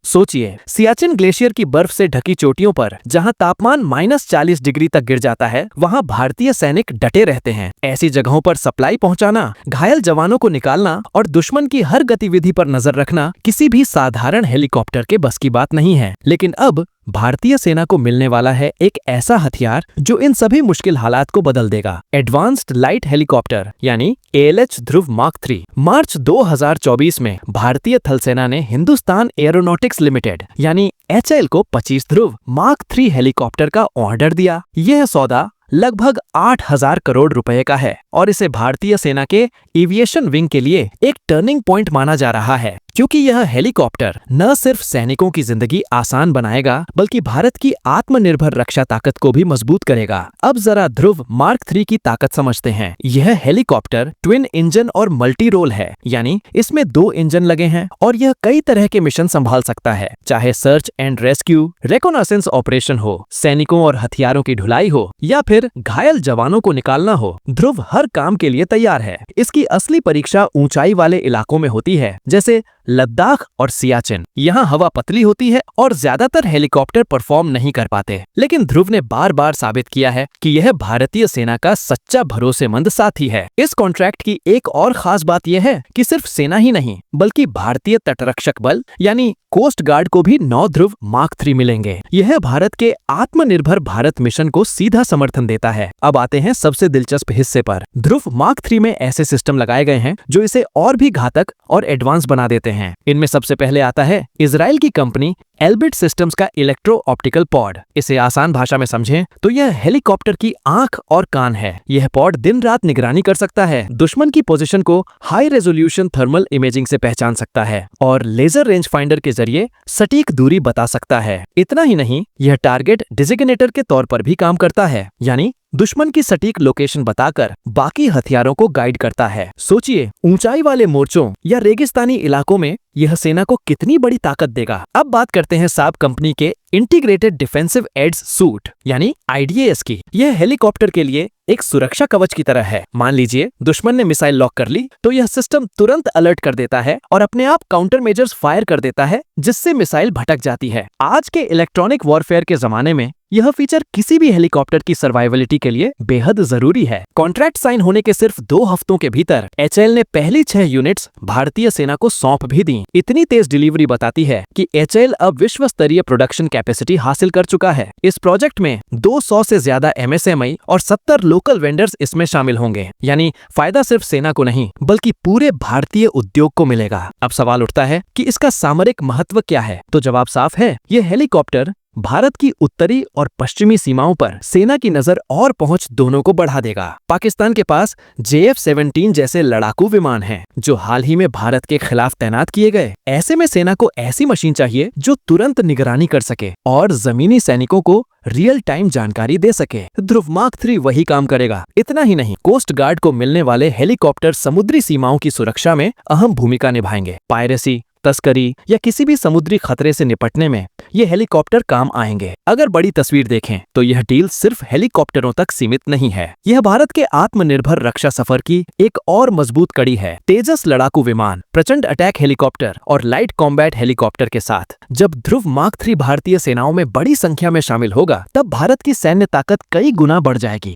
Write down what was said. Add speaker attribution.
Speaker 1: सोचिए, सियाचिन ग्लेशियर की बर्फ से ढकी चोटियों पर जहां तापमान -40 डिग्री तक गिर जाता है, वहां भारतीय सैनिक डटे रहते हैं। ऐसी जगहों पर सप्लाई पहुंचाना, घायल जवानों को निकालना और दुश्मन की हर गतिविधि पर नजर रखना किसी भी साधारण हेलीकॉप्टर के बस की बात नहीं है। लेकिन अब भारतीय सेना को मिलने वाला है एक ऐसा हथियार जो इन सभी मुश्किल हालात को बदल देगा। एडवांस्ड लाइट हेलीकॉप्टर यानी ALH ध्रुव मार्क 3। मार्च 2024 में भारतीय थल सेना ने हिंदुस्तान एरोनॉटिक्स लिमिटेड यानी HAL को 25 ध्रुव मार्क 3 हेलीकॉप्टर का ऑर्डर दिया। यह सौदा लगभग 8,000 करोड़ रुपए का है और इसे भारतीय सेना के एविएशन विंग के लिए एक टर्निंग पॉइंट माना जा रहा है, क्योंकि यह हेलीकॉप्टर न सिर्फ सैनिकों की जिंदगी आसान बनाएगा बल्कि भारत की आत्मनिर्भर रक्षा ताकत को भी मजबूत करेगा। अब जरा ध्रुव मार्क 3 की ताकत समझते हैं। यह हेलीकॉप्टर ट्विन इंजन और मल्टी रोल है, यानी इसमें 2 इंजन लगे हैं और यह कई तरह के मिशन संभाल सकता है, चाहे सर्च एंड रेस्क्यू, रेकोनासेंस ऑपरेशन हो, सैनिकों और हथियारों की ढुलाई हो या फिर घायल जवानों को निकालना हो। ध्रुव हर काम के लिए तैयार है। इसकी असली परीक्षा ऊंचाई वाले इलाकों में होती है, जैसे लद्दाख और सियाचिन। यहाँ हवा पतली होती है और ज्यादातर हेलीकॉप्टर परफॉर्म नहीं कर पाते, लेकिन ध्रुव ने बार बार साबित किया है कि यह भारतीय सेना का सच्चा भरोसेमंद साथी है। इस कॉन्ट्रैक्ट की एक और खास बात यह है कि सिर्फ सेना ही नहीं बल्कि भारतीय तटरक्षक बल यानी कोस्ट गार्ड को भी 9 ध्रुव मार्क 3 मिलेंगे। यह भारत के आत्मनिर्भर भारत मिशन को सीधा समर्थन देता है। अब आते हैं सबसे दिलचस्प हिस्से पर। ध्रुव मार्क 3 में ऐसे सिस्टम लगाए गए हैं जो इसे और भी घातक और एडवांस बना देते हैं। इनमें सबसे पहले आता है इजराइल की कंपनी एल्बिट सिस्टम्स का इलेक्ट्रो ऑप्टिकल पॉड। इसे आसान भाषा में समझें तो यह हेलीकॉप्टर की आंख और कान है। यह पॉड दिन रात निगरानी कर सकता है, दुश्मन की पोजीशन को हाई रेजोल्यूशन थर्मल इमेजिंग से पहचान सकता है और लेजर रेंज फाइंडर के जरिए सटीक दूरी बता सकता है। इतना ही नहीं, यह टारगेट डिजिग्नेटर के तौर पर भी काम करता है, यानी दुश्मन की सटीक लोकेशन बताकर बाकी हथियारों को गाइड करता है। सोचिए, ऊंचाई वाले मोर्चों या रेगिस्तानी इलाकों में यह सेना को कितनी बड़ी ताकत देगा। अब बात करते हैं साब कंपनी के इंटीग्रेटेड डिफेंसिव एड्स सूट यानी IDAS की। यह हेलीकॉप्टर के लिए एक सुरक्षा कवच की तरह है। मान लीजिए दुश्मन ने मिसाइल लॉक कर ली तो यह सिस्टम तुरंत अलर्ट कर देता है और अपने आप काउंटर मेजर्स फायर कर देता है, जिससे मिसाइल भटक जाती है। आज के इलेक्ट्रॉनिक वॉरफेयर के जमाने में यह फीचर किसी भी हेलीकॉप्टर की सर्वाइवलिटी के लिए बेहद जरूरी है। कॉन्ट्रैक्ट साइन होने के सिर्फ 2 हफ्तों के भीतर HAL ने पहली 6 यूनिट्स भारतीय सेना को सौंप भी दी। इतनी तेज डिलीवरी बताती है कि HAL अब विश्व स्तरीय प्रोडक्शन कैपेसिटी हासिल कर चुका है। इस प्रोजेक्ट में 200 से ज्यादा MSMI और 70 लोकल वेंडर्स इसमें शामिल होंगे, यानी फायदा सिर्फ सेना को नहीं बल्कि पूरे भारतीय उद्योग को मिलेगा। अब सवाल उठता है कि इसका सामरिक महत्व क्या है, तो जवाब साफ है। यह हेलीकॉप्टर भारत की उत्तरी और पश्चिमी सीमाओं पर सेना की नजर और पहुंच दोनों को बढ़ा देगा। पाकिस्तान के पास JF-17 जैसे लड़ाकू विमान हैं, जो हाल ही में भारत के खिलाफ तैनात किए गए। ऐसे में सेना को ऐसी मशीन चाहिए जो तुरंत निगरानी कर सके और जमीनी सैनिकों को रियल टाइम जानकारी दे सके। ध्रुव मार्क 3 वही काम करेगा। इतना ही नहीं, कोस्ट गार्ड को मिलने वाले हेलीकॉप्टर समुद्री सीमाओं की सुरक्षा में अहम भूमिका निभाएंगे। पायरेसी, तस्करी या किसी भी समुद्री खतरे से निपटने में ये हेलीकॉप्टर काम आएंगे। अगर बड़ी तस्वीर देखें तो यह डील सिर्फ हेलीकॉप्टरों तक सीमित नहीं है। यह भारत के आत्मनिर्भर रक्षा सफर की एक और मजबूत कड़ी है। तेजस लड़ाकू विमान, प्रचंड अटैक हेलीकॉप्टर और लाइट कॉम्बैट हेलीकॉप्टर के साथ जब ध्रुव मार्क 3 भारतीय सेनाओं में बड़ी संख्या में शामिल होगा, तब भारत की सैन्य ताकत कई गुना बढ़ जाएगी।